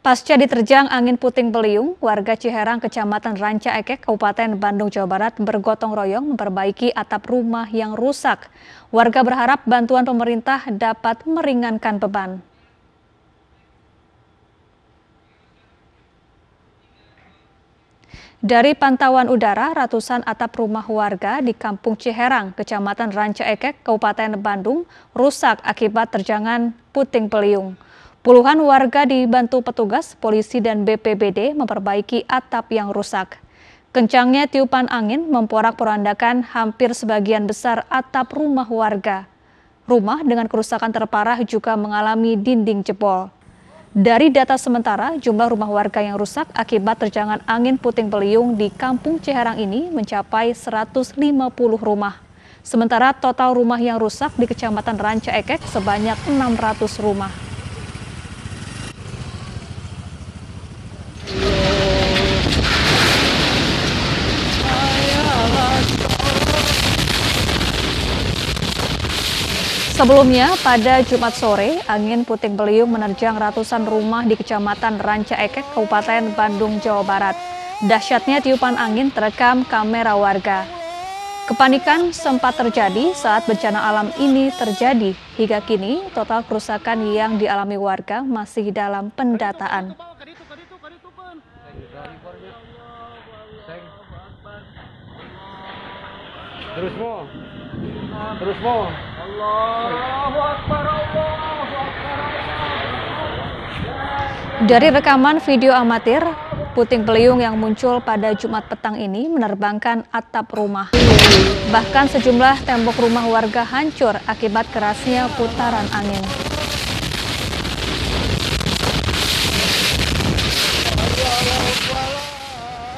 Pasca diterjang angin puting beliung, warga Ciherang, Kecamatan Ranca Ekek, Kabupaten Bandung, Jawa Barat bergotong royong memperbaiki atap rumah yang rusak. Warga berharap bantuan pemerintah dapat meringankan beban. Dari pantauan udara, ratusan atap rumah warga di Kampung Ciherang, Kecamatan Ranca Ekek, Kabupaten Bandung, rusak akibat terjangan puting beliung. Puluhan warga dibantu petugas, polisi, dan BPBD memperbaiki atap yang rusak. Kencangnya tiupan angin memporak-porandakan hampir sebagian besar atap rumah warga. Rumah dengan kerusakan terparah juga mengalami dinding jebol. Dari data sementara, jumlah rumah warga yang rusak akibat terjangan angin puting beliung di Kampung Ciherang ini mencapai 150 rumah. Sementara total rumah yang rusak di Kecamatan Ranca Ekek sebanyak 600 rumah. Sebelumnya, pada Jumat sore, angin puting beliung menerjang ratusan rumah di Kecamatan Ranca Ekek, Kabupaten Bandung, Jawa Barat. Dahsyatnya tiupan angin terekam kamera warga. Kepanikan sempat terjadi saat bencana alam ini terjadi. Hingga kini, total kerusakan yang dialami warga masih dalam pendataan. Terus mo. Allahu Akbar, Allahu Akbar. Dari rekaman video amatir, puting beliung yang muncul pada Jumat petang ini menerbangkan atap rumah. Bahkan sejumlah tembok rumah warga hancur akibat kerasnya putaran angin.